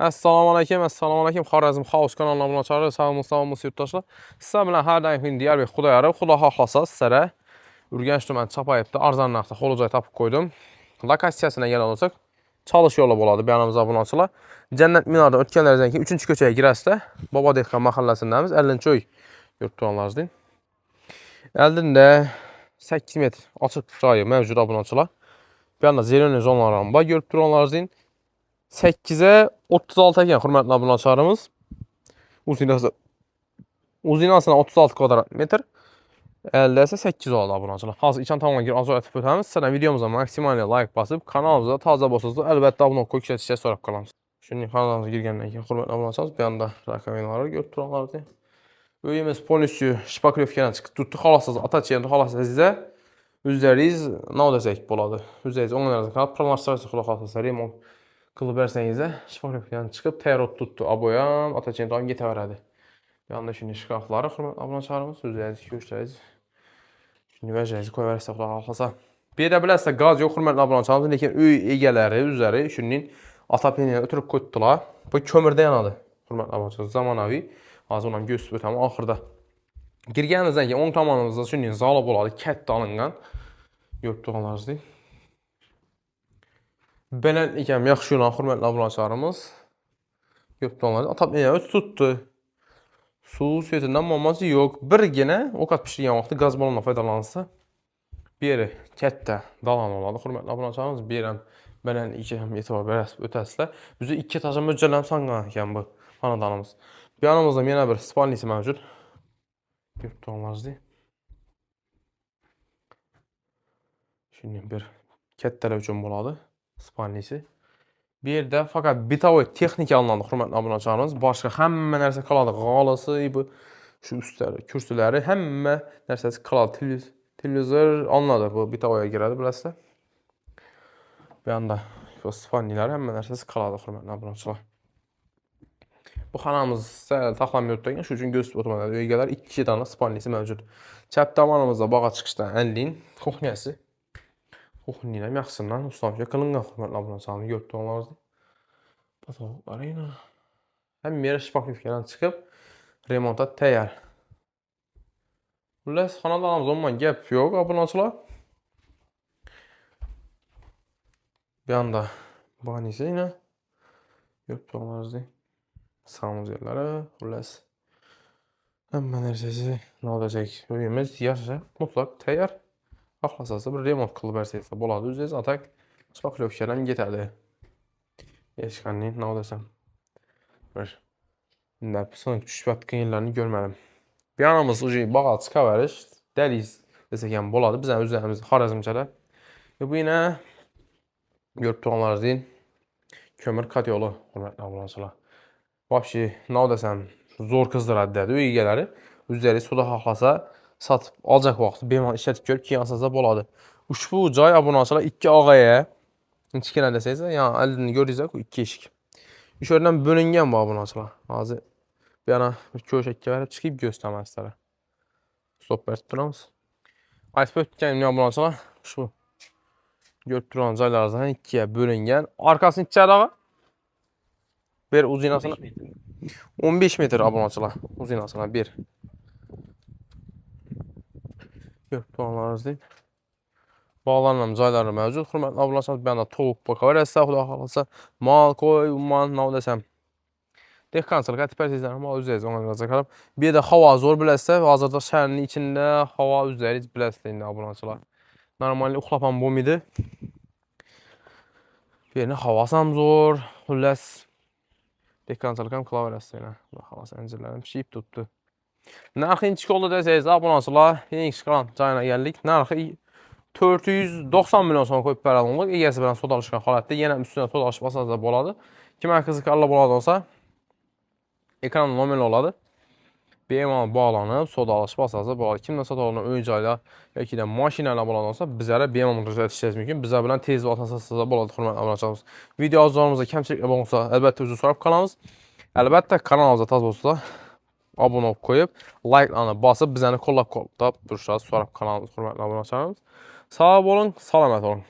Assalomu alaykum. Xorazm House kanalına bilan çağırır. Sağolmuş yurtdoshlar. Sizlar bilan har doim Diyarbakır Xudoyorov, Xudo xohlasa sizlarga Urganch tuman Chapayevda arzon narxda xolo joy topib qo'ydim. Lokatsiyasına kelgan olsak, Chalish yo'li bo'ladi. Bu yanimizda obunachilar. Jannat Minordan o'tganlaringizdan keyin 3-ko'chaga kirasizda, Bobo dehqon mahallasindamiz. 50-uy yurtdoshlarning. Oldinda 8 metr ochiq joyi mavjud obunachilar. Bu yerda zeroni zonalar ham bor, ko'rib turganlaringizning. 8'e 36 ekan hurmatli obunachilarimiz. Uzinasına 36 kvadrat metr. Elde ise 8 oldu obunachilar. Hozir ichan tomonga kirib ozoq aytib o'tamiz. Sizlardan videomuza maksimal like bosib, kanalımıza toza bo'lsangiz, albatta obuna qo'yib ishlatishni so'rab qolamiz. Shunday kanalımıza girgandan keyin hurmatli obunachilar, bu yerda rakovinalari ko'rib turganlaringiz. Uyimiz polisiy shpaklyovkadan chiqib turibdi. Xolosiz atachiyani xolasizda o'zlaringiz nima desak bo'ladi. O'zingiz o'nglaringizga qarab promotsiya qilib xohlasangiz remont qilib bersangiz, shpaklyovkadan chiqib tayyor tutdi. Aboyam atachiyani ham ketaveradi. Bu yerda shunday shkaflari hurmatli obunachilarimiz, o'zingiz ko'rishingiz shunday vajangizni qo'yaversa xudo xohlasa. Bu yerda bilasizlar, gaz yo'q hurmatli obunachilarimiz, lekin uy egalari o'zlari shunday отопление o'tirib qo'yibdilar. Bu ko'mirda yanadi hurmatli obunachilar, zamonaviy. Hozir uni ham ko'rsatib o'taman oxirida. Girganingizdan keyin o'ng tomonimizda shunday zali bo'ladi, katta olingan. Ko'rib turganlaringizdek. Baland ekan, yaxshi yo'l hurmatli obunachilarimiz. Ko'rib turganlaringiz, отопление o'z tutdi. Suv svetidan muammosi yo'q. Birgina ovqat pishirgan vaqtda gaz ballonidan foydalansa, bu yeri katta dalon bo'ladi hurmatli obunachilarimiz. Bu yer ham baland ekan, e'tibor berasiz, o'tasizlar. Bizda 2 etajli mo'ljallanib solgan ekan bu xonadonimiz. Bu yanimizda yana bir spalnisi mavjud. Ko'rib turganlaringizdek. Shunday bir kattalar uchun bo'ladi spalnisi. Bu yerda faqat bitovoy texnika olinadi hurmatli obunachilarimiz. Boshqa hamma narsa qoladi. G'olasi, bu shu ustlari, kursilari, hamma narsasi qoladi. Televizor olinadi, bu bitovoyga kiradi, bilasizlar. Bu yerda spalnilar, hamma narsasi qoladi hurmatli obunachilar. Bu xonamiz taxlanmay o'tgan, shu uchun ko'rsatib o'taman. Uygalar 2 dona spalnisi mavjud. Chap tomonimizda bog'a chiqishdan anlin kuxnyasi. Kuxnyani ham yaxshisidan ustamcha qilingan hurmatli obunachilarimiz, ko'rib turganlaringizdek. Patoloqlarina. Hamma yeri shpaklyovkadan chiqib, remontga tayyor. Xullas, xonadonimiz umuman gap yo'q obunachilar. Bu yerda banisina. Ko'rib turganlaringizdek. Samozyerlari, xullas. Hamma narsasi nodajak. Uyimiz yaxshi, mutlaq tayyor. Xohlasangiz bir remont qilib bersangiz bo'ladi. O'zingiz atak shpaklyovkadan ketadi. Hech qanday nima desam. Bir so'ng tushayotgan yerlarni ko'rmadim. Bu yanimiz o'zi bog'a chiqaverish, daliz desak ham bo'ladi. Biz ham o'zimiz Xorazmchalar. Bu yana ko'rib turganlaringizdek ko'mir kotyoli hurmatli obunachilar. Вообще, nima desam, zo'r qizdiradi dedi uy egalari. O'zlari xudo xohlasa sotib olajak vaqt bemalol ishlatib ko'rib keyin olsangiz bo'ladi. Ushbu joy obunachilar 2 og'aya ichkina desangiz, ya'ni oldini ko'ringiz-ku 2 eshik. O'sha yerdan bo'lingan bu obunachilar. Hozir bu yana bir ko'shakka berib chiqib ko'rsataman sizlarga. Stop berib turamiz. Aytib o'tgan obunachilar shu ko'rib turgan joylardan 2ga bo'lingan. Orqasini ichadi og'a. Bir uzinasini 15 metr obunachilar. Uzinasini bir. Ko'rib turganlaringizdek. Bog'lanma joylari mavjud. Hurmatli obunachilar, bu yerda tovuq boqaverasiz, xudo xolasa, mol, qo'y, umuman nima desam. Dehqonchilik aytib bersangizlar, mol o'zingiz o'ngingizga qarab. Bu yerda havo zo'r bilasizlar, hozirda shaharning ichida havo o'zlaringiz bilasizlar endi obunachilar. Normal uxlab ham bo'lmaydi. Bu yerning havosi ham zo'r. Xullas, dehqonchilik ham qilaverasiz yana. Xudo xolasa, anjirlarim pishib turibdi. Narxi inchiko'lda desangiz, obunachilar, eng chiqqan joyga keldik. Narxi 490 million so'm qo'yib beradilar. Egasi bilan sotishgan holatda yana ustidan sotishib olsangiz bo'ladi. Kim qiziqarli bo'ladi bo'lsa, ekran nomer oladi. Bemalol bog'lanib, sotishib olsangiz bo'ladi. Kimdan sotadigan uy joylar yoki da mashinalar bo'ladi bo'lsa, bizlarga bemalol murojaat etishingiz mumkin. Bizlar bilan tez olsangiz bo'ladi, hurmatli obunachilarimiz. Video ozorimizda kamchiliklar bo'lsa, albatta o'zingiz so'rab qolamiz. Albatta kanalimizga toz bo'lsa, obuna bo'lib qo'yib, like-larni bosib, bizlarni qo'llab-quvvatlab turishni so'rab qolamiz, hurmatli obunachilarimiz. Sağ olun, salomat olun.